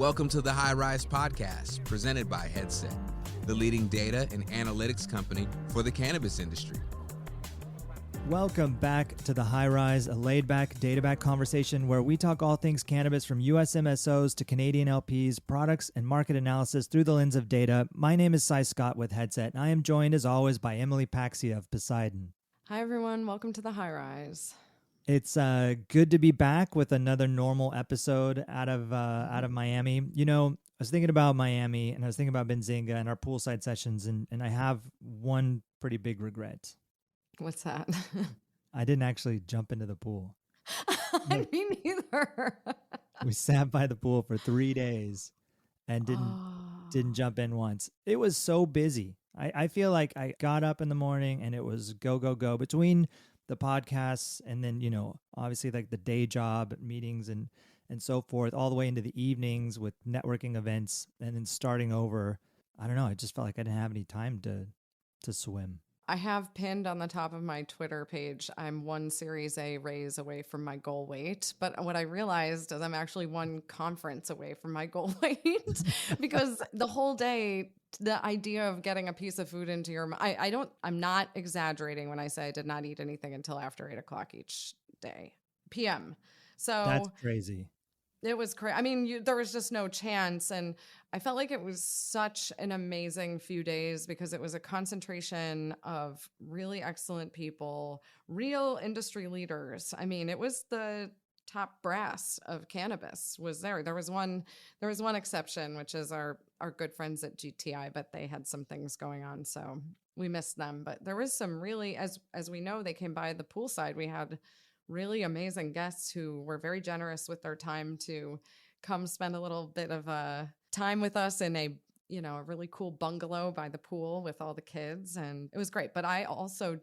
Welcome to the High Rise Podcast, presented by Headset, the leading data and analytics company for the cannabis industry. Welcome back to the High Rise, a laid-back, data-back conversation where we talk all things cannabis from U.S. MSOs to Canadian LPs, products, and market analysis through the lens of data. My name is Cy Scott with Headset, and I am joined, as always, by Emily Paxia of Poseidon. Hi, everyone. Welcome to the High Rise. It's good to be back with another normal episode out of Miami. You know, I was thinking about Miami, and I was thinking about Benzinga and our poolside sessions, and I have one pretty big regret. What's that? I didn't actually jump into the pool. Me neither. We sat by the pool for 3 days and didn't jump in once. It was so busy. I feel like I got up in the morning and it was go, go, go between the podcasts and then, you know, obviously like the day job meetings and so forth, all the way into the evenings with networking events and then starting over. I don't know. I just felt like I didn't have any time to swim. I have pinned on the top of my Twitter page, I'm one Series A raise away from my goal weight. But what I realized is I'm actually one conference away from my goal weight because the whole day, the idea of getting a piece of food into your mouth, I'm not exaggerating when I say I did not eat anything until after 8 o'clock each day, PM. So that's crazy. It was crazy. I mean, there was just no chance. And I felt like it was such an amazing few days because it was a concentration of really excellent people, real industry leaders. I mean, it was the top brass of cannabis was there. There was one exception, which is our good friends at GTI, but they had some things going on. So we missed them. But there was some really, as we know, they came by the poolside. We had really amazing guests who were very generous with their time to come spend a little bit of time with us in a really cool bungalow by the pool with all the kids. And it was great. But I also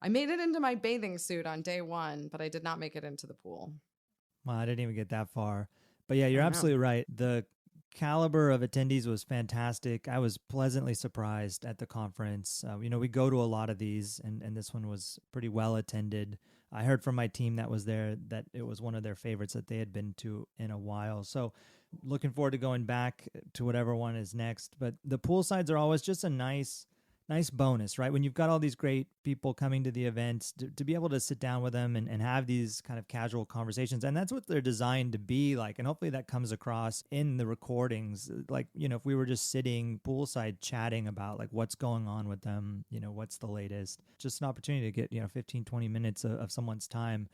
I made it into my bathing suit on day one, but I did not make it into the pool. Well, I didn't even get that far. But yeah, you're absolutely right. The caliber of attendees was fantastic. I was pleasantly surprised at the conference. We go to a lot of these, and this one was pretty well attended. I heard from my team that was there that it was one of their favorites that they had been to in a while. So looking forward to going back to whatever one is next. But the poolsides are always just a nice bonus, right? When you've got all these great people coming to the events, to be able to sit down with them and have these kind of casual conversations. And that's what they're designed to be like. And hopefully that comes across in the recordings. Like, if we were just sitting poolside chatting about like what's going on with them, what's the latest, just an opportunity to get, 15, 20 minutes of someone's time.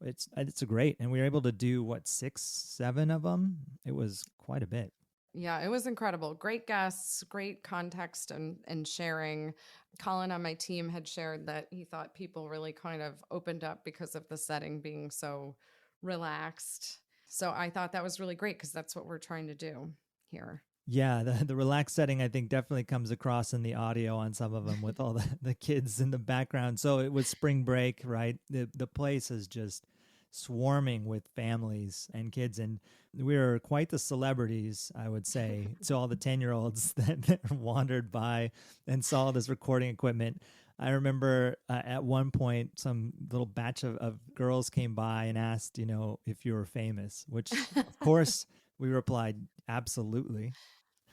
It's great. And we were able to do 6, 7 of them. It was quite a bit. Yeah, it was incredible. Great guests, great context and sharing. Colin on my team had shared that he thought people really kind of opened up because of the setting being so relaxed. So I thought that was really great because that's what we're trying to do here. Yeah, the relaxed setting, I think, definitely comes across in the audio on some of them with all the kids in the background. So it was spring break, right? The place is just swarming with families and kids, and we were quite the celebrities, I would say, to all the 10-year-olds that wandered by and saw this recording equipment. I remember at one point, some little batch of girls came by and asked, if you were famous, which of course we replied, absolutely.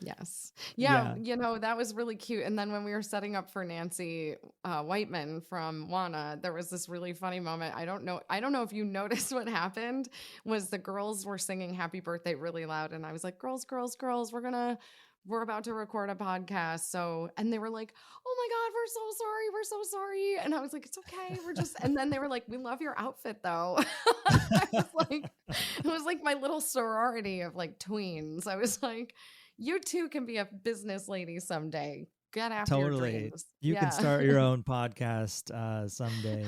Yes. Yeah. That was really cute. And then when we were setting up for Nancy Whiteman from WANA, there was this really funny moment. I don't know if you noticed what happened was the girls were singing happy birthday really loud. And I was like, girls, we're about to record a podcast. So, and they were like, oh my God, we're so sorry. And I was like, it's okay. And then they were like, we love your outfit though. It was like my little sorority of like tweens. I was like, you too can be a business lady someday. Get after your dreams. You can start your own podcast someday.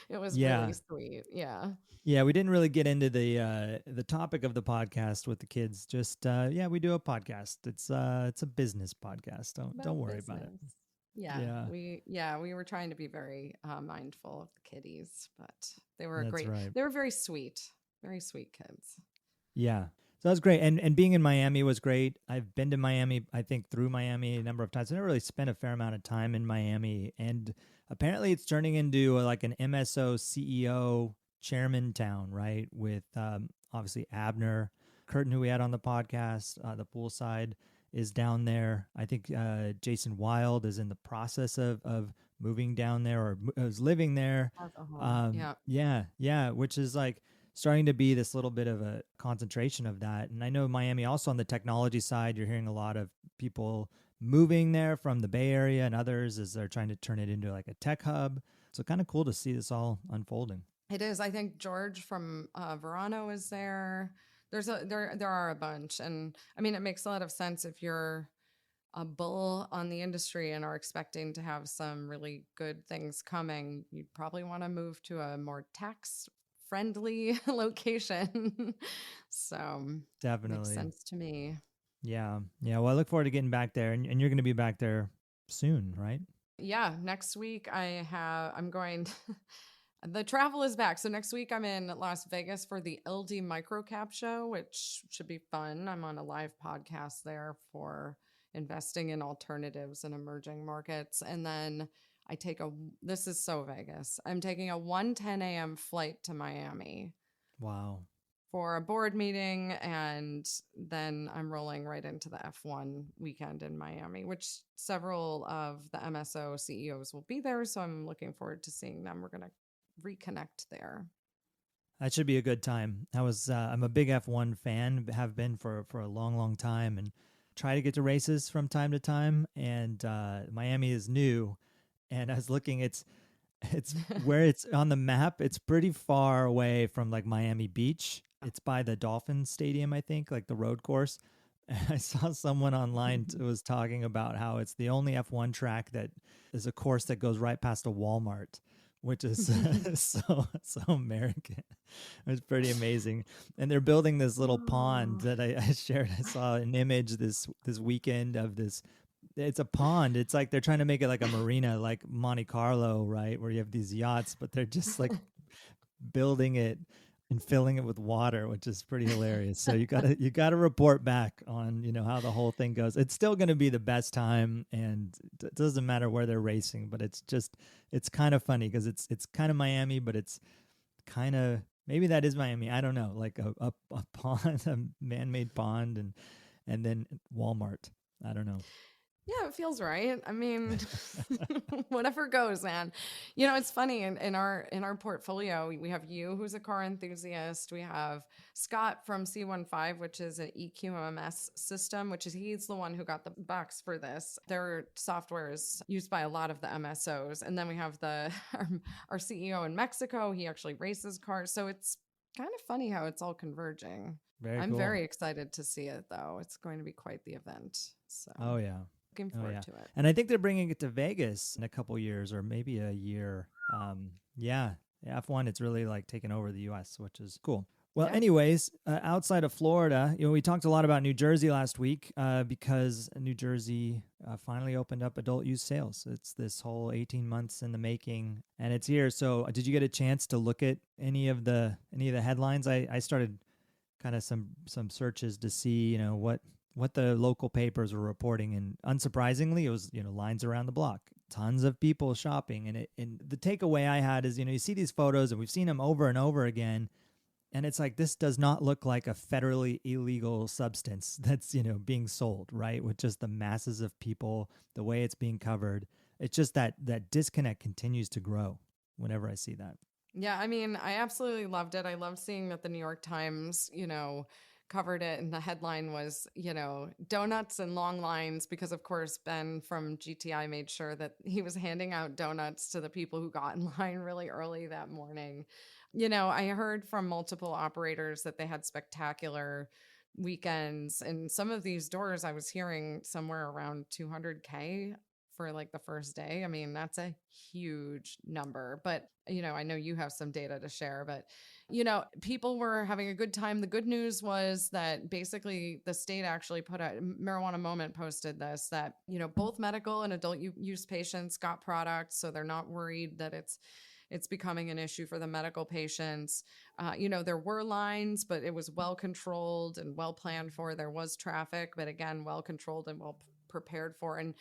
It was really sweet. Yeah. Yeah, we didn't really get into the topic of the podcast with the kids. Just we do a podcast. It's a business podcast. Don't worry about it. Yeah. We were trying to be very mindful of the kiddies, but they were great. Right. They were very sweet kids. Yeah. So that was great. And being in Miami was great. I've been to Miami, I think, through Miami a number of times. I never really spent a fair amount of time in Miami. And apparently it's turning into like an MSO CEO chairman town, right? With obviously Abner Curtin, who we had on the podcast, the poolside, is down there. I think Jason Wild is in the process of moving down there or is living there. Yeah, which is like starting to be this little bit of a concentration of that. And I know Miami also on the technology side, you're hearing a lot of people moving there from the Bay Area and others as they're trying to turn it into like a tech hub. So kind of cool to see this all unfolding. It is. I think George from Verano is there. There are a bunch. And I mean, it makes a lot of sense if you're a bull on the industry and are expecting to have some really good things coming, you'd probably want to move to a more tax friendly location. So definitely makes sense to me. Yeah. Well, I look forward to getting back there, and you're going to be back there soon, right? Yeah. Next week I'm going. The travel is back. So next week I'm in Las Vegas for the LD Microcap show, which should be fun. I'm on a live podcast there for investing in alternatives and emerging markets. And then this is so Vegas. I'm taking a 1:10 a.m. flight to Miami. Wow. For a board meeting. And then I'm rolling right into the F1 weekend in Miami, which several of the MSO CEOs will be there. So I'm looking forward to seeing them. We're going to reconnect there. That should be a good time. I'm a big F1 fan, have been for a long time, and try to get to races from time to time. And Miami is new, and I was looking, it's where it's on the map. It's pretty far away from like Miami Beach. It's by the Dolphin Stadium, I think, like the road course. And I saw someone online was talking about how it's the only F1 track that is a course that goes right past a Walmart, which is so American. It's pretty amazing. And they're building this little pond that I shared. I saw an image this weekend of this. It's a pond. It's like they're trying to make it like a marina, like Monte Carlo, right? Where you have these yachts, but they're just like building it and filling it with water, which is pretty hilarious. So you gotta report back on, how the whole thing goes. It's still going to be the best time, and it doesn't matter where they're racing, but it's kind of funny because it's kind of Miami, but it's kind of, maybe that is Miami. I don't know, like a pond, a man-made pond, and then Walmart. I don't know. Yeah, it feels right. I mean, whatever goes, man. It's funny in our portfolio, we have you, who's a car enthusiast. We have Scott from C15, which is an EQMS system, he's the one who got the box for this. Their software is used by a lot of the MSOs. And then we have our CEO in Mexico. He actually races cars. So it's kind of funny how it's all converging. I'm cool. very excited to see it, though. It's going to be quite the event. So. Oh, yeah. Looking forward to it. And I think they're bringing it to Vegas in a couple years or maybe a year. F1, it's really like taking over the US, which is cool. Well, anyways, outside of Florida, we talked a lot about New Jersey last week because New Jersey finally opened up adult use sales. It's this whole 18 months in the making, and it's here. So did you get a chance to look at any of the headlines? I started kind of some searches to see, what the local papers were reporting, and unsurprisingly, it was lines around the block, tons of people shopping, and the takeaway I had is you see these photos, and we've seen them over and over again, and it's like, this does not look like a federally illegal substance that's being sold, right? With just the masses of people, the way it's being covered, it's just that disconnect continues to grow whenever I see that. Yeah, I mean, I absolutely loved it. I loved seeing that the New York Times, covered it, and the headline was, donuts and long lines, because of course Ben from GTI made sure that he was handing out donuts to the people who got in line really early that morning. I heard from multiple operators that they had spectacular weekends, and some of these doors I was hearing somewhere around 200K for like the first day. I mean, that's a huge number, but I know you have some data to share, but people were having a good time. The good news was that basically the state actually put a Marijuana Moment posted this, that, both medical and adult use patients got products. So they're not worried that it's becoming an issue for the medical patients. There were lines, but it was well controlled and well planned for. There was traffic, but again, well controlled and well prepared for. And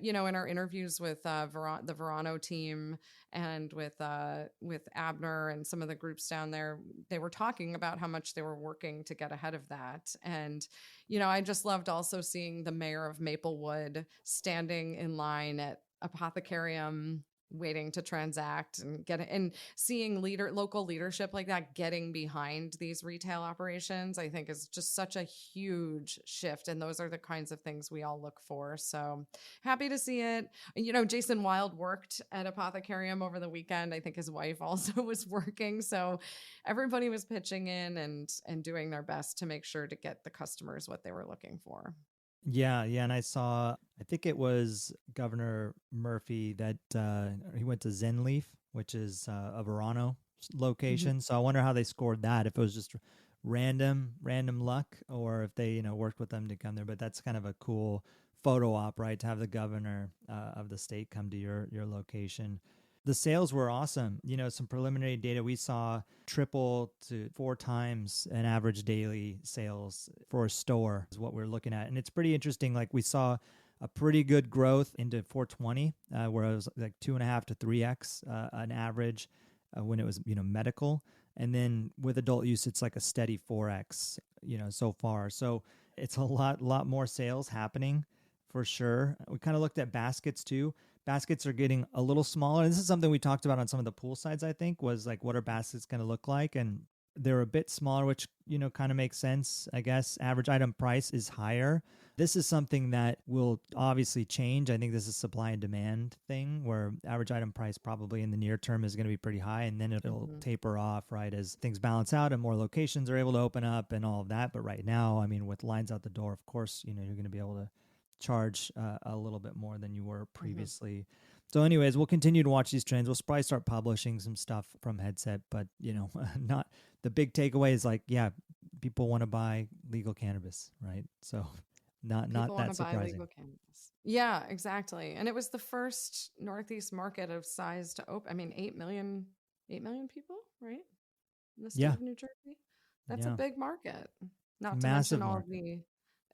in our interviews with the Verano team and with Abner and some of the groups down there, they were talking about how much they were working to get ahead of that. And I just loved also seeing the mayor of Maplewood standing in line at Apothecarium waiting to transact and seeing local leadership like that getting behind these retail operations, I think is just such a huge shift. And those are the kinds of things we all look for. So happy to see it. Jason Wild worked at Apothecarium over the weekend. I think his wife also was working. So everybody was pitching in and doing their best to make sure to get the customers what they were looking for. Yeah. And I think it was Governor Murphy that he went to Zenleaf, which is a Verano location. Mm-hmm. So I wonder how they scored that, if it was just random luck or if they, worked with them to come there. But that's kind of a cool photo op, right? To have the governor of the state come to your location. The sales were awesome. Some preliminary data we saw triple to 4 times an average daily sales for a store is what we're looking at. And it's pretty interesting. Like we saw a pretty good growth into 420, where it was like 2.5 to 3x an average when it was, medical. And then with adult use, it's like a steady 4x, so far. So it's a lot more sales happening for sure. We kind of looked at baskets too. Baskets are getting a little smaller. And this is something we talked about on some of the pool sides, I think, was like, what are baskets going to look like? And they're a bit smaller, which, kind of makes sense, I guess. Average item price is higher. This is something that will obviously change. I think this is a supply and demand thing where average item price probably in the near term is going to be pretty high, and then it'll taper off, right, as things balance out and more locations are able to open up and all of that. But right now, I mean, with lines out the door, of course, you're going to be able to charge a little bit more than you were previously. Mm-hmm. So anyways, we'll continue to watch these trends. We'll probably start publishing some stuff from Headset, but not the big takeaway is like, yeah, people want to buy legal cannabis, right? So not that surprising. Legal cannabis. Yeah, exactly. And it was the first Northeast market of size to open. I mean, 8 million people, right? In the state of New Jersey. That's a big market. Not to mention all the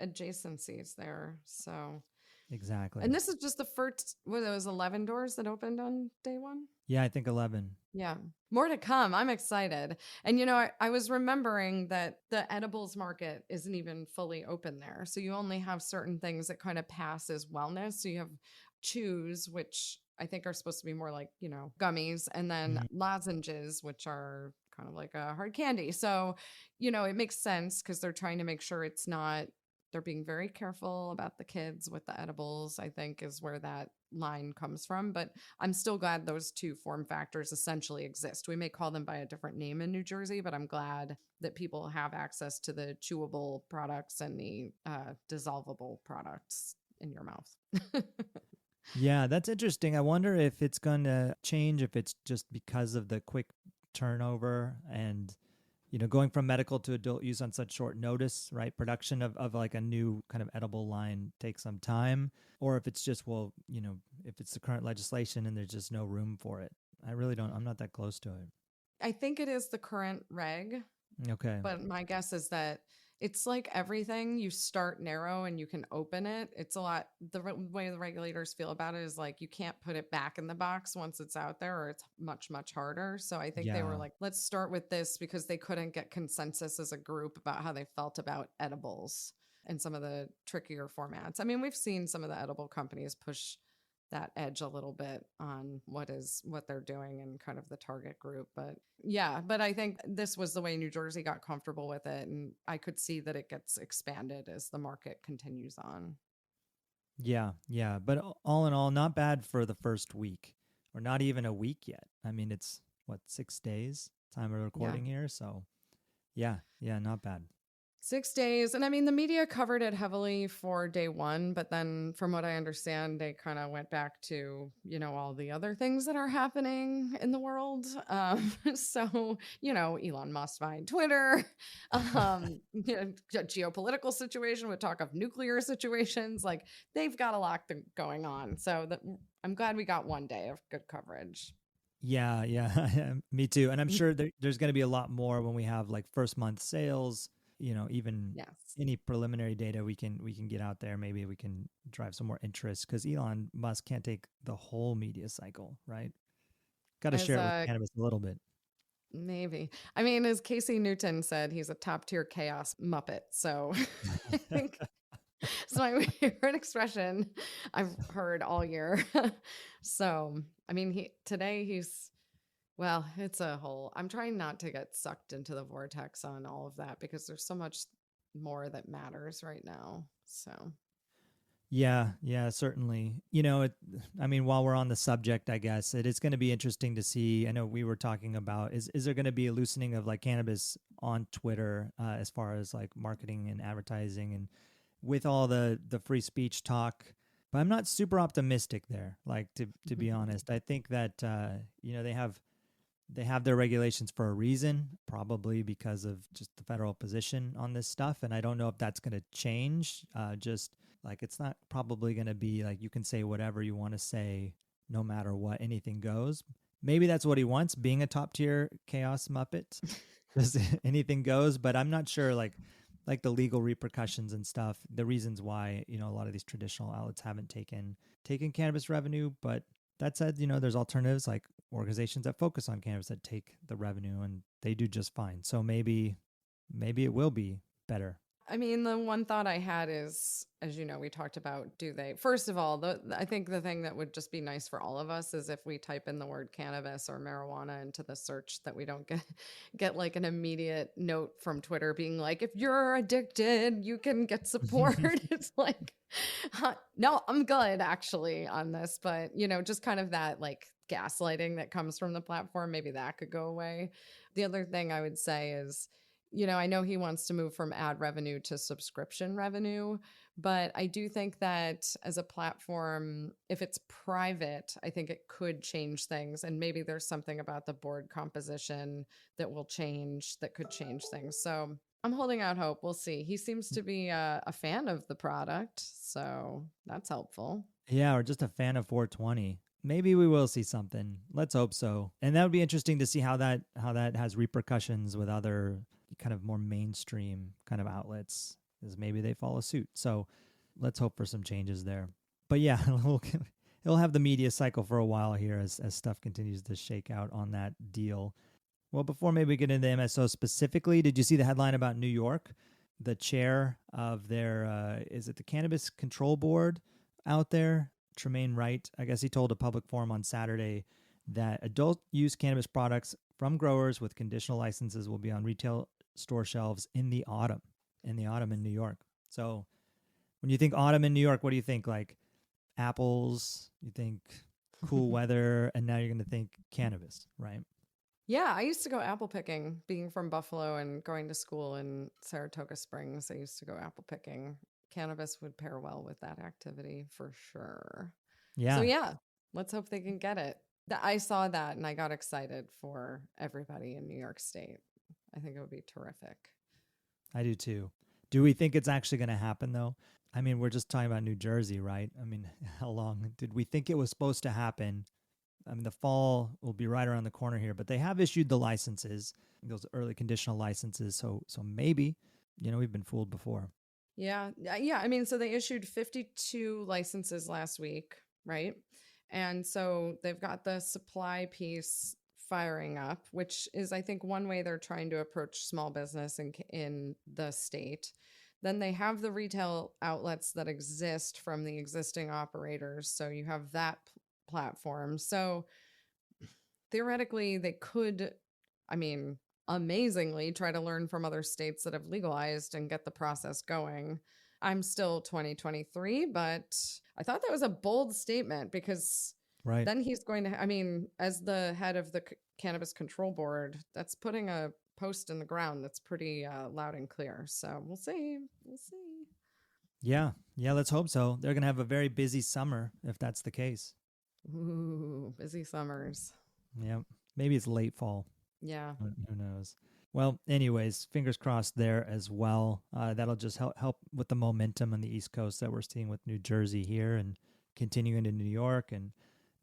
adjacencies there. So exactly. And this is just the first, it was 11 doors that opened on day one? Yeah, I think 11. Yeah. More to come. I'm excited. And, I was remembering that the edibles market isn't even fully open there. So you only have certain things that kind of pass as wellness. So you have chews, which I think are supposed to be more like, gummies, and then lozenges, which are kind of like a hard candy. So, it makes sense because they're trying to make sure they're being very careful about the kids with the edibles, I think, is where that line comes from. But I'm still glad those two form factors essentially exist. We may call them by a different name in New Jersey, but I'm glad that people have access to the chewable products and the dissolvable products in your mouth. Yeah, that's interesting. I wonder if it's going to change, if it's just because of the quick turnover and going from medical to adult use on such short notice, right? Production of like a new kind of edible line takes some time, or if it's just, if it's the current legislation and there's just no room for it. I'm not that close to it. I think it is the current reg. Okay. But my guess is that it's like everything. You start narrow and you can open it. It's a lot. The way the regulators feel about it is like you can't put it back in the box once it's out there, or it's much, much harder. So I think they were like, let's start with this because they couldn't get consensus as a group about how they felt about edibles and some of the trickier formats. I mean, we've seen some of the edible companies push that edge a little bit on what they're doing and kind of the target group. But I think this was the way New Jersey got comfortable with it. And I could see that it gets expanded as the market continues on. Yeah. But all in all, not bad for the first week, or not even a week yet. I mean, it's 6 days time of recording here. So yeah, not bad. 6 days. And I mean, the media covered it heavily for day one, but then from what I understand, they kind of went back to, all the other things that are happening in the world. So, Elon Musk buying Twitter, geopolitical situation with talk of nuclear situations, like they've got a lot going on. So I'm glad we got one day of good coverage. Yeah, me too. And I'm sure there's going to be a lot more when we have like first month sales, even Yes. any preliminary data we can get out there, maybe we can drive some more interest, because Elon Musk can't take the whole media cycle, right? Got to As share it with cannabis a little bit. maybe. I mean, as Casey Newton said, he's a top tier chaos Muppet. So I think it's my favorite expression I've heard all year. So, I mean, well, it's a whole, I'm trying not to get sucked into the vortex on all of that because there's so much more that matters right now. So, Yeah, certainly. I mean, while we're on the subject, I guess it is going to be interesting to see. I know we were talking about, is there going to be a loosening of like cannabis on Twitter as far as like marketing and advertising and with all the free speech talk? But I'm not super optimistic there, like to be honest. I think that, they have their regulations for a reason, probably because of just the federal position on this stuff. And I don't know if that's going to change. Just like it's not probably going to be like you can say whatever you want to say, no matter what, anything goes. Maybe that's what he wants, being a top tier chaos Muppet. Just anything goes. But I'm not sure like the legal repercussions and stuff, the reasons why, a lot of these traditional outlets haven't taken cannabis revenue. But that said, there's alternatives like organizations that focus on cannabis that take the revenue and they do just fine. So maybe it will be better. I mean, the one thought I had is, as you know, we talked about, first of all, I think the thing that would just be nice for all of us is if we type in the word cannabis or marijuana into the search, that we don't get like an immediate note from Twitter being like, if you're addicted, you can get support. It's like, no, I'm good actually on this. But, just kind of that like gaslighting that comes from the platform, maybe that could go away. The other thing I would say is, I know he wants to move from ad revenue to subscription revenue, but I do think that as a platform, if it's private, I think it could change things. And maybe there's something about the board composition that could change things. So I'm holding out hope. We'll see. He seems to be a fan of the product, so that's helpful. Yeah, or just a fan of 420. Maybe we will see something. Let's hope so. And that would be interesting to see how that has repercussions with other kind of more mainstream kind of outlets, as maybe they follow suit. So let's hope for some changes there. But yeah, it'll have the media cycle for a while here as stuff continues to shake out on that deal. Well, before maybe we get into MSO specifically, did you see the headline about New York? The chair of their, is it the Cannabis Control Board out there? Tremaine Wright, I guess he told a public forum on Saturday that adult use cannabis products from growers with conditional licenses will be on retail store shelves in the autumn in New York. So when you think autumn in New York, what do you think? Like apples, you think cool weather, and now you're going to think cannabis, right? Yeah, I used to go apple picking. Being from Buffalo and going to school in Saratoga Springs, I used to go apple picking. Cannabis would pair well with that activity for sure. Yeah. So yeah, let's hope they can get it. I saw that and I got excited for everybody in New York State. I think it would be terrific. I do too. Do we think it's actually going to happen though? I mean, we're just talking about New Jersey, right? I mean, how long did we think it was supposed to happen? I mean, the fall will be right around the corner here, but they have issued the licenses, those early conditional licenses. So maybe, we've been fooled before. Yeah. I mean, so they issued 52 licenses last week, right? And so they've got the supply piece firing up, which is, I think, one way they're trying to approach small business in the state. Then they have the retail outlets that exist from the existing operators. So you have that platform. So theoretically, they could, amazingly try to learn from other states that have legalized and get the process going. I'm still 2023, but I thought that was a bold statement because then he's going to, as the head of the Cannabis Control Board, that's putting a post in the ground that's pretty loud and clear. So we'll see. Yeah, let's hope so. They're going to have a very busy summer if that's the case. Ooh, busy summers. Yeah, maybe it's late fall. Yeah. Who knows? Well, anyways, fingers crossed there as well. That'll just help with the momentum on the East Coast that we're seeing with New Jersey here and continuing to New York. And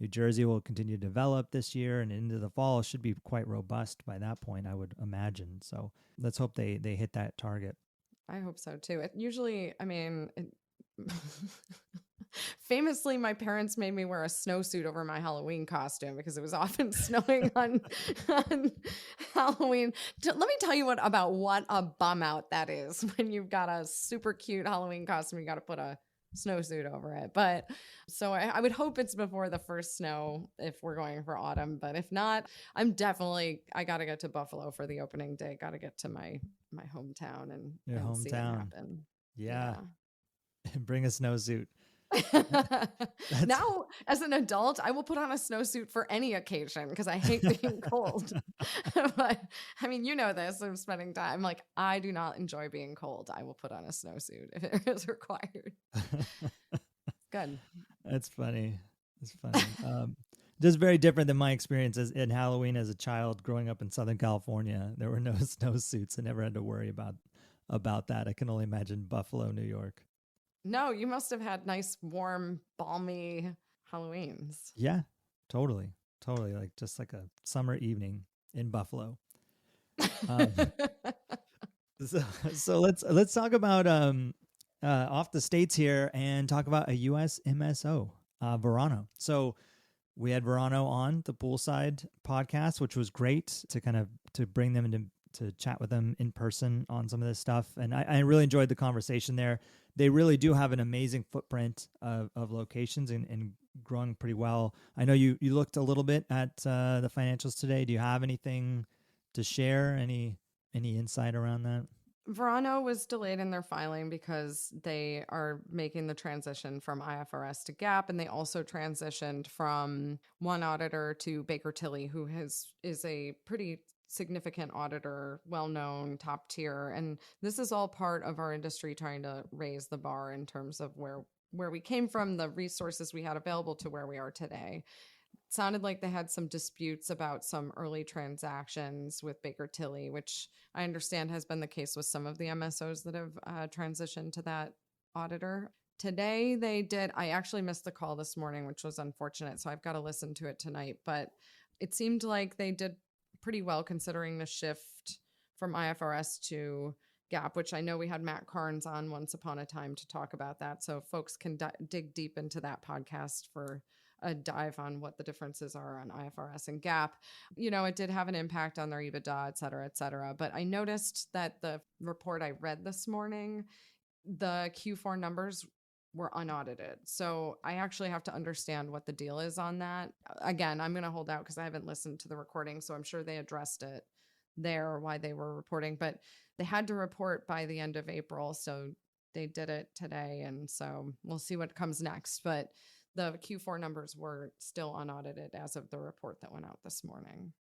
New Jersey will continue to develop this year and into the fall. Should be quite robust by that point, I would imagine. So let's hope they hit that target. I hope so too. It usually, famously, my parents made me wear a snowsuit over my Halloween costume because it was often snowing on Halloween. Let me tell you about what a bum out that is when you've got a super cute Halloween costume. You got to put a snowsuit over it. But so I would hope it's before the first snow if we're going for autumn. But if not, I got to get to Buffalo for the opening day. Got to get to my hometown and see it happen. Yeah. Bring a snowsuit. Now, as an adult, I will put on a snowsuit for any occasion because I hate being cold. But you know this. I'm spending time. Like, I do not enjoy being cold. I will put on a snowsuit if it is required. Good. That's funny. It's funny. Just very different than my experiences in Halloween as a child growing up in Southern California. There were no snowsuits. I never had to worry about that. I can only imagine Buffalo, New York. No, you must have had nice, warm, balmy Halloweens. Yeah, totally. Like just like a summer evening in Buffalo. So let's talk about off the states here and talk about a U.S. MSO, Verano. So we had Verano on the Poolside podcast, which was great to bring them into to chat with them in person on some of this stuff. And I really enjoyed the conversation there. They really do have an amazing footprint of locations and growing pretty well. I know you looked a little bit at the financials today. Do you have anything to share? Any insight around that? Verano was delayed in their filing because they are making the transition from IFRS to GAAP, and they also transitioned from one auditor to Baker Tilly, who is a pretty significant auditor, well-known, top tier. And this is all part of our industry trying to raise the bar in terms of where we came from, the resources we had available to where we are today. It sounded like they had some disputes about some early transactions with Baker Tilly, which I understand has been the case with some of the MSOs that have transitioned to that auditor. Today they did. I actually missed the call this morning, which was unfortunate, so I've got to listen to it tonight. But it seemed like they did pretty well considering the shift from IFRS to GAAP, which I know we had Matt Carnes on once upon a time to talk about that. So folks can dig deep into that podcast for a dive on what the differences are on IFRS and GAAP. It did have an impact on their EBITDA, et cetera, et cetera. But I noticed that the report I read this morning, the Q4 numbers were unaudited. So I actually have to understand what the deal is on that. Again, I'm going to hold out because I haven't listened to the recording. So I'm sure they addressed it there, why they were reporting, but they had to report by the end of April. So they did it today. And so we'll see what comes next. But the Q4 numbers were still unaudited as of the report that went out this morning.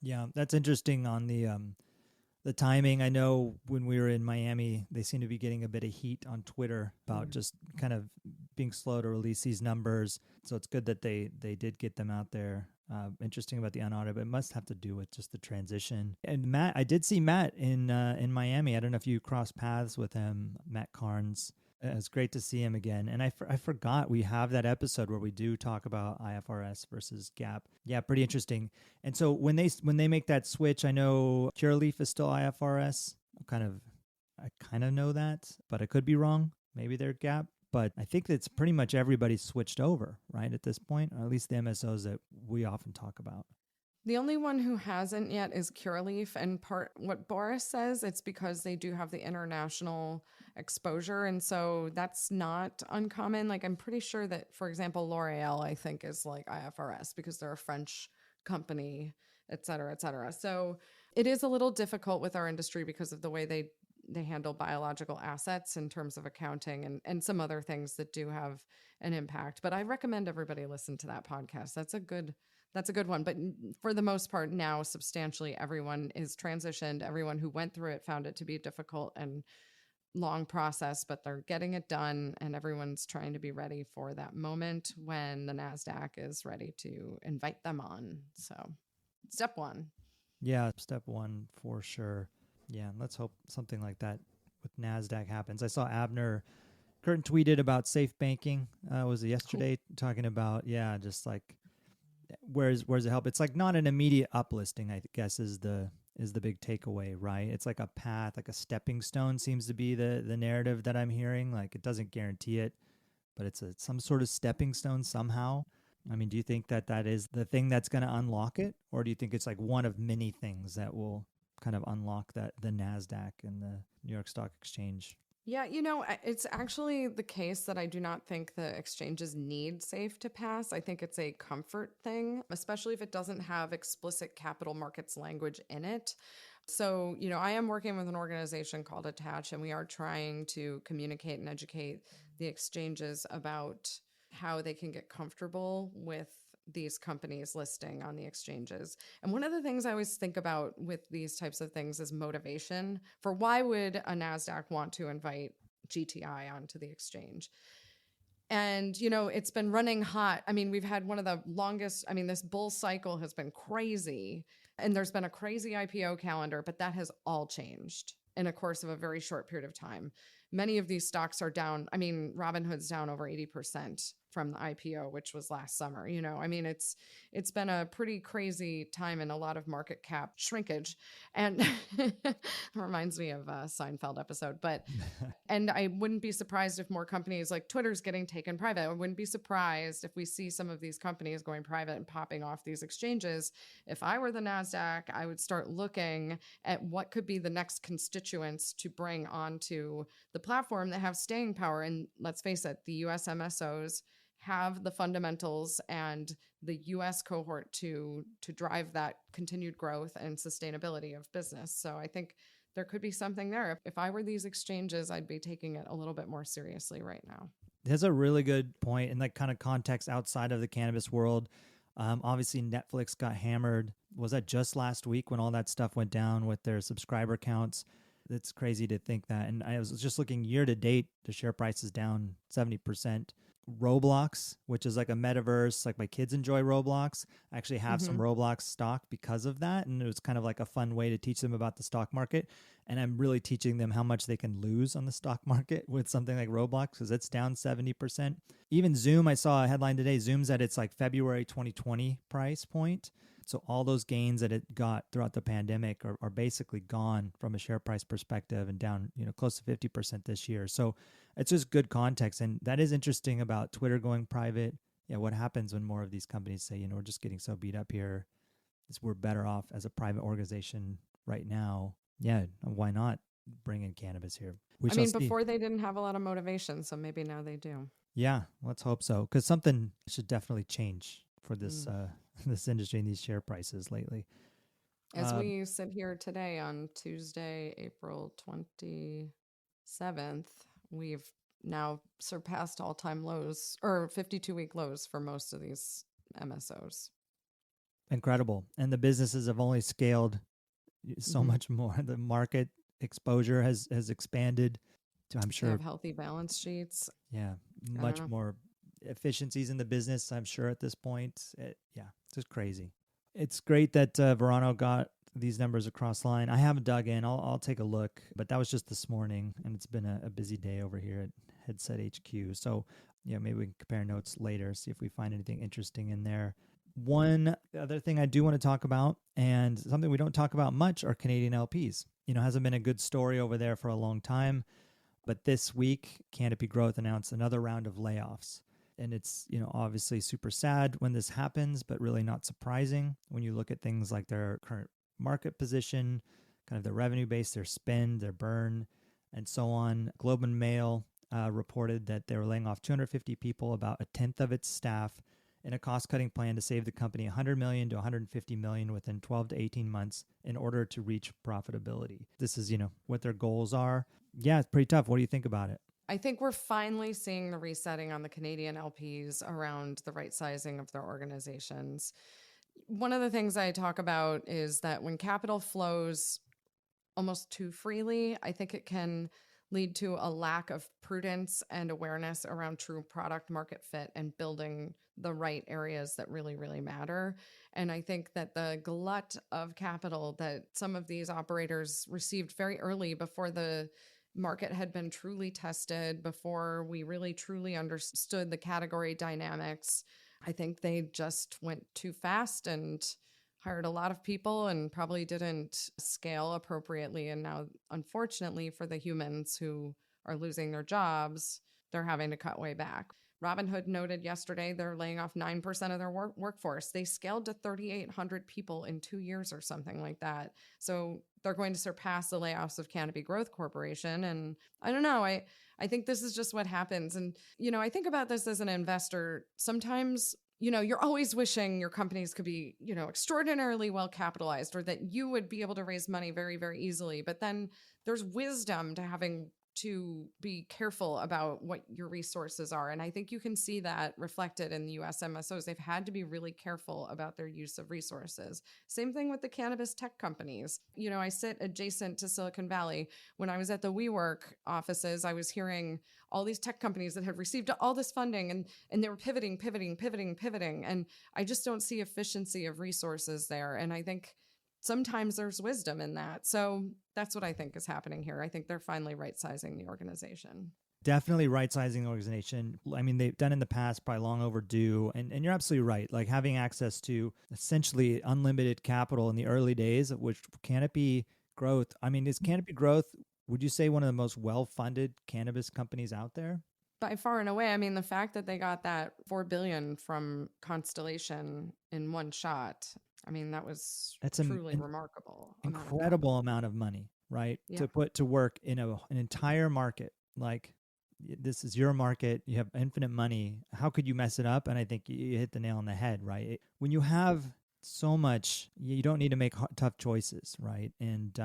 Yeah, that's interesting on the timing. I know when we were in Miami, they seem to be getting a bit of heat on Twitter about just kind of being slow to release these numbers. So it's good that they did get them out there. Interesting about the unaudited, but it must have to do with just the transition. And Matt, I did see Matt in Miami. I don't know if you crossed paths with him, Matt Carnes. It's great to see him again. And I forgot we have that episode where we do talk about IFRS versus GAAP. Yeah, pretty interesting. And so when they make that switch, I know Curaleaf is still IFRS. I kind of know that, but I could be wrong. Maybe they're GAAP. But I think it's pretty much everybody's switched over, right, at this point, or at least the MSOs that we often talk about. The only one who hasn't yet is Curaleaf, and what Boris says, it's because they do have the international exposure, and so that's not uncommon. Like, I'm pretty sure that, for example, L'Oreal, I think, is like IFRS because they're a French company, et cetera, et cetera. So it is a little difficult with our industry because of the way they handle biological assets in terms of accounting and some other things that do have an impact. But I recommend everybody listen to that podcast. That's a good one. But for the most part now, substantially everyone is transitioned. Everyone who went through it found it to be a difficult and long process, but they're getting it done, and everyone's trying to be ready for that moment when the NASDAQ is ready to invite them on. So step one. Yeah, step one for sure. Yeah, let's hope something like that with NASDAQ happens. I saw Abner Curtin tweeted about safe banking. Was it yesterday? Cool. Talking about, just like where's the help? It's like not an immediate uplisting, I guess is the is the big takeaway, right? It's like a path, like a stepping stone seems to be the narrative that I'm hearing. Like it doesn't guarantee it, but it's some sort of stepping stone somehow. I mean, do you think that is the thing that's going to unlock it? Or do you think it's like one of many things that will kind of unlock the NASDAQ and the New York Stock Exchange? Yeah, it's actually the case that I do not think the exchanges need SAFE to pass. I think it's a comfort thing, especially if it doesn't have explicit capital markets language in it. So, I am working with an organization called Attach, and we are trying to communicate and educate the exchanges about how they can get comfortable with these companies listing on the exchanges. And one of the things I always think about with these types of things is motivation for why would a NASDAQ want to invite GTI onto the exchange? And, it's been running hot. I mean, we've had one of the longest, this bull cycle has been crazy. And there's been a crazy IPO calendar, but that has all changed in a course of a very short period of time. Many of these stocks are down. Robinhood's down over 80% from the IPO, which was last summer. It's been a pretty crazy time and a lot of market cap shrinkage. And it reminds me of a Seinfeld episode, and I wouldn't be surprised if more companies like Twitter's getting taken private. I wouldn't be surprised if we see some of these companies going private and popping off these exchanges. If I were the NASDAQ, I would start looking at what could be the next constituents to bring onto the platform that have staying power. And let's face it, the US MSOs have the fundamentals and the US cohort to drive that continued growth and sustainability of business. So I think there could be something there. If I were these exchanges, I'd be taking it a little bit more seriously right now. That's a really good point in like kind of context outside of the cannabis world. Obviously, Netflix got hammered. Was that just last week when all that stuff went down with their subscriber counts? It's crazy to think that. And I was just looking year to date, the share price is down 70%. Roblox, which is like a metaverse, like my kids enjoy Roblox. I actually have some Roblox stock because of that. And it was kind of like a fun way to teach them about the stock market. And I'm really teaching them how much they can lose on the stock market with something like Roblox because it's down 70%. Even Zoom, I saw a headline today, Zoom's at its like February 2020 price point. So all those gains that it got throughout the pandemic are basically gone from a share price perspective and down, close to 50% this year. So it's just good context. And that is interesting about Twitter going private. Yeah, what happens when more of these companies say, we're just getting so beat up here, we're better off as a private organization right now. Yeah, why not bring in cannabis here? Before they didn't have a lot of motivation, so maybe now they do. Yeah, let's hope so. Because something should definitely change for this this industry and these share prices lately. As we sit here today on Tuesday, April 27th, we've now surpassed all-time lows or 52-week lows for most of these MSOs. Incredible. And the businesses have only scaled so much more. The market exposure has expanded to, I'm sure. They have healthy balance sheets. Yeah, much more efficiencies in the business, I'm sure, at this point. It's just crazy. It's great that Verano got these numbers across the line. I haven't dug in. I'll take a look, but that was just this morning, and it's been a busy day over here at Headset HQ. So, maybe we can compare notes later, see if we find anything interesting in there. One other thing I do want to talk about, and something we don't talk about much, are Canadian LPs. Hasn't been a good story over there for a long time, but this week, Canopy Growth announced another round of layoffs. And it's, obviously super sad when this happens, but really not surprising when you look at things like their current market position, kind of their revenue base, their spend, their burn, and so on. Globe and Mail reported that they were laying off 250 people, about a tenth of its staff, in a cost-cutting plan to save the company $100 million to $150 million within 12 to 18 months in order to reach profitability. This is, what their goals are. Yeah, it's pretty tough. What do you think about it? I think we're finally seeing the resetting on the Canadian LPs around the right sizing of their organizations. One of the things I talk about is that when capital flows almost too freely, I think it can lead to a lack of prudence and awareness around true product market fit and building the right areas that really, really matter. And I think that the glut of capital that some of these operators received very early before the market had been truly tested, before we really truly understood the category dynamics, I think they just went too fast and hired a lot of people and probably didn't scale appropriately. And now, unfortunately, for the humans who are losing their jobs, they're having to cut way back. Robinhood noted yesterday they're laying off 9% of their workforce. They scaled to 3,800 people in 2 years or something like that. So they're going to surpass the layoffs of Canopy Growth Corporation. And I don't know, I think this is just what happens. And, I think about this as an investor. Sometimes, you're always wishing your companies could be, extraordinarily well capitalized, or that you would be able to raise money very, very easily. But then there's wisdom to having to be careful about what your resources are. And I think you can see that reflected in the US MSOs. They've had to be really careful about their use of resources. Same thing with the cannabis tech companies. I sit adjacent to Silicon Valley. When I was at the WeWork offices, I was hearing all these tech companies that had received all this funding and they were pivoting. And I just don't see efficiency of resources there. And I think sometimes there's wisdom in that. So that's what I think is happening here. I think they're finally right-sizing the organization. Definitely right-sizing the organization. I mean, they've done in the past, probably long overdue. And you're absolutely right. Like having access to essentially unlimited capital in the early days, of which Canopy Growth, I mean, is Canopy Growth, would you say one of the most well-funded cannabis companies out there? By far and away. I mean, the fact that they got that $4 billion from Constellation in one shot, I mean, that's truly remarkable. Incredible amount of money, right? Yeah. To put to work in an entire market. Like, this is your market. You have infinite money. How could you mess it up? And I think you hit the nail on the head, right? When you have so much, you don't need to make tough choices, right? And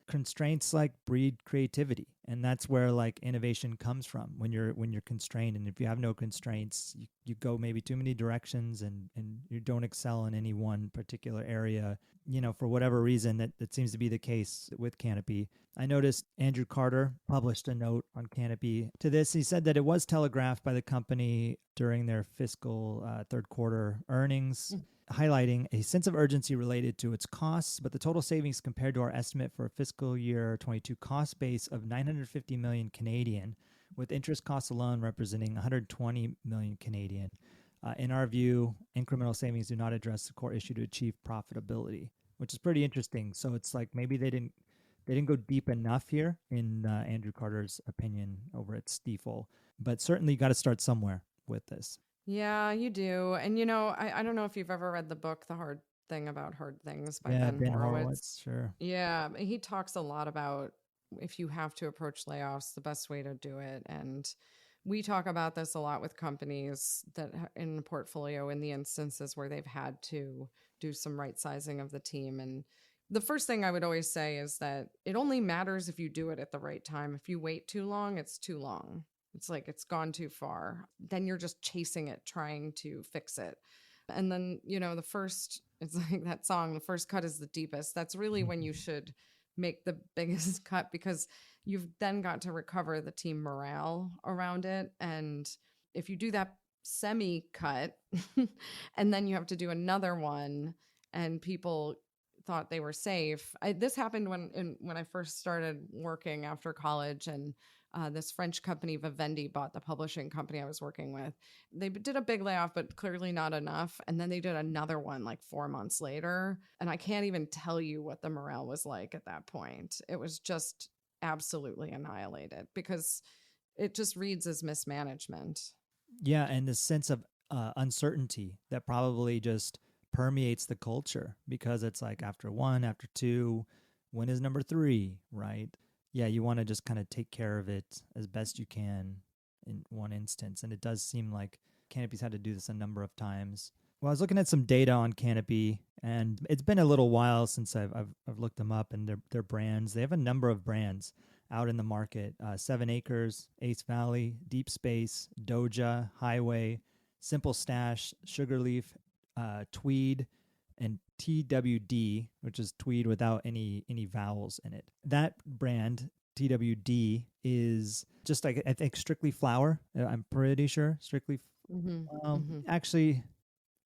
constraints like breed creativity, and that's where like innovation comes from. When you're constrained, and if you have no constraints, you go maybe too many directions, and you don't excel in any one particular area. For whatever reason, that seems to be the case with Canopy. I noticed Andrew Carter published a note on Canopy to this. He said that it was telegraphed by the company during their fiscal third quarter earnings, highlighting a sense of urgency related to its costs, but the total savings compared to our estimate for a fiscal year 22 cost base of 950 million Canadian, with interest costs alone representing 120 million Canadian. In our view, incremental savings do not address the core issue to achieve profitability, which is pretty interesting. So it's like maybe they didn't go deep enough here, in Andrew Carter's opinion over at Stifel, but certainly you got to start somewhere with this. Yeah, you do. And, I don't know if you've ever read the book, The Hard Thing About Hard Things by Ben Horowitz. Sure. Yeah, he talks a lot about if you have to approach layoffs, the best way to do it. And we talk about this a lot with companies that in the portfolio, in the instances where they've had to do some right sizing of the team. And the first thing I would always say is that it only matters if you do it at the right time. If you wait too long, it's too long. It's like it's gone too far. Then you're just chasing it, trying to fix it. And then, it's like that song, the first cut is the deepest. That's really when you should make the biggest cut, because you've then got to recover the team morale around it. And if you do that semi-cut and then you have to do another one and people thought they were safe. This happened when I first started working after college, and this French company, Vivendi, bought the publishing company I was working with. They did a big layoff, but clearly not enough. And then they did another one like 4 months later. And I can't even tell you what the morale was like at that point. It was just absolutely annihilated because it just reads as mismanagement. Yeah, and the sense of uncertainty that probably just permeates the culture, because it's like after one, after two, when is number three, right? Yeah, you want to just kind of take care of it as best you can in one instance. And it does seem like Canopy's had to do this a number of times. Well, I was looking at some data on Canopy, and it's been a little while since I've looked them up and their brands. They have a number of brands out in the market: 7 Acres, Ace Valley, Deep Space, Doja, Highway, Simple Stash, Sugarleaf, Tweed, and TWD, which is Tweed without any vowels in it. That brand, TWD, is just like, I think, strictly flower. I'm pretty sure strictly. Actually,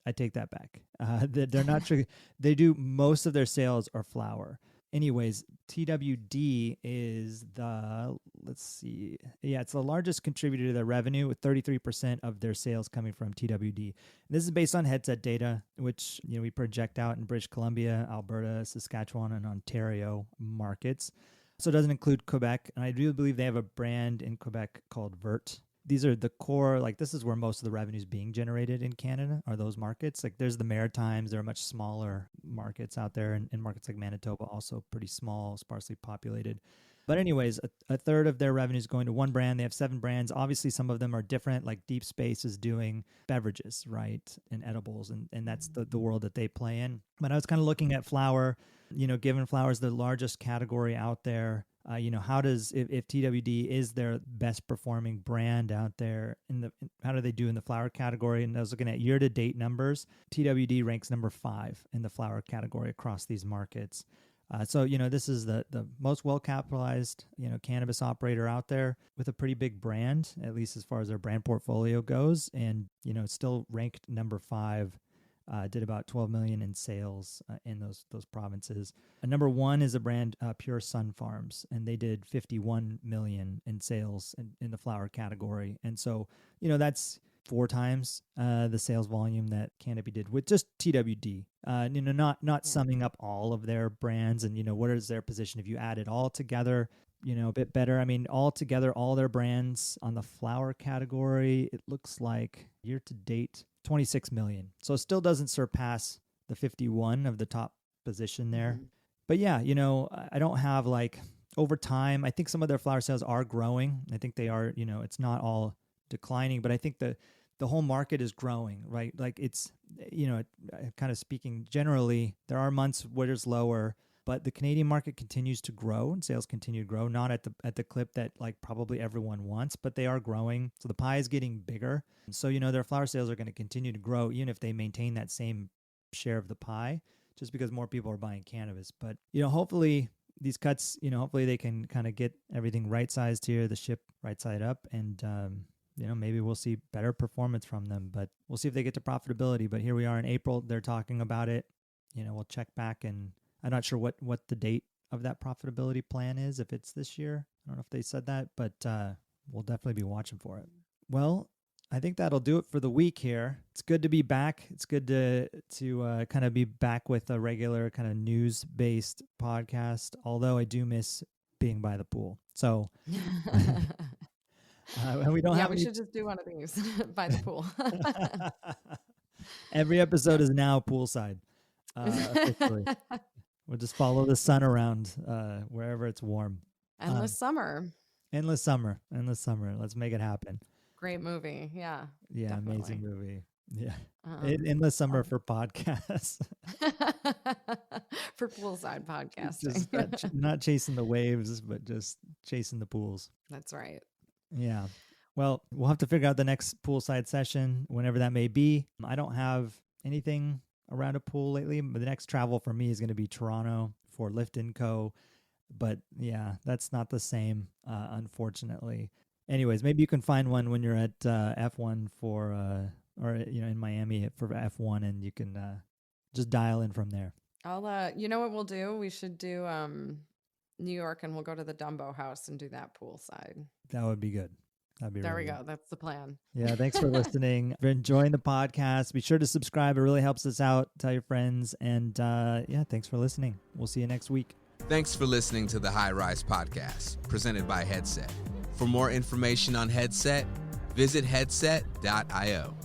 I take that back. They're not sure. They do, most of their sales are flower. Anyways, TWD is the let's see. Yeah, it's the largest contributor to their revenue, with 33% of their sales coming from TWD. And this is based on Headset data, which we project out in British Columbia, Alberta, Saskatchewan, and Ontario markets. So it doesn't include Quebec. And I do believe they have a brand in Quebec called Vert. These are the core, like this is where most of the revenue is being generated in Canada, are those markets. Like there's the Maritimes, there are much smaller markets out there, and markets like Manitoba, also pretty small, sparsely populated. But anyways, a third of their revenue is going to one brand. They have 7 brands. Obviously, some of them are different, like Deep Space is doing beverages, right, and edibles, and that's the world that they play in. But I was kind of looking at flower, given flower is the largest category out there, how does, if TWD is their best performing brand out there, how do they do in the flower category? And I was looking at year-to-date numbers. TWD ranks number 5 in the flower category across these markets. So this is the most well-capitalized, cannabis operator out there with a pretty big brand, at least as far as their brand portfolio goes. And, still ranked number 5, did about 12 million in sales in those provinces. Number 1 is a brand, Pure Sun Farms, and they did 51 million in sales in the flower category. And so, that's 4 times the sales volume that Canopy did with just TWD. Not summing up all of their brands and, what is their position if you add it all together, a bit better. I mean, all together, all their brands on the flower category, it looks like year to date, 26 million. So it still doesn't surpass the 51 of the top position there. Mm-hmm. But yeah, I don't have over time, I think some of their flower sales are growing. I think they are, it's not all declining, but I think the whole market is growing, right? Like it's, kind of speaking generally, there are months where it's lower, but the Canadian market continues to grow and sales continue to grow, not at the clip that probably everyone wants, but they are growing. So the pie is getting bigger. So, their flower sales are going to continue to grow, even if they maintain that same share of the pie, just because more people are buying cannabis. But, hopefully these cuts, hopefully they can kind of get everything right-sized here, the ship right side up, and, maybe we'll see better performance from them, but we'll see if they get to profitability. But here we are in April, they're talking about it. We'll check back, and I'm not sure what the date of that profitability plan is, if it's this year. I don't know if they said that, but we'll definitely be watching for it. Well, I think that'll do it for the week here. It's good to be back. It's good to kind of be back with a regular kind of news-based podcast, although I do miss being by the pool. So we don't have we should just do one of these by the pool. Every episode is now poolside. Officially. We'll just follow the sun around wherever it's warm. Endless summer. Endless summer. Let's make it happen. Great movie. Yeah. Yeah, definitely. Amazing movie. Yeah. Endless summer for podcasts. For poolside podcasting. Just not chasing the waves, but just chasing the pools. That's right. Yeah. Well, we'll have to figure out the next poolside session, whenever that may be. I don't have anything around a pool lately, but the next travel for me is going to be Toronto for Lift & Co. But yeah, that's not the same, unfortunately. Anyways, maybe you can find one when you're at F1 or in Miami for F1, and you can just dial in from there. I'll you know what we'll do? We should do New York, and we'll go to the Dumbo house and do that poolside. That would be good. There we go. That's the plan. Yeah. Thanks for listening. If you're enjoying the podcast, be sure to subscribe. It really helps us out. Tell your friends. And thanks for listening. We'll see you next week. Thanks for listening to the High Rise Podcast, presented by Headset. For more information on Headset, visit headset.io.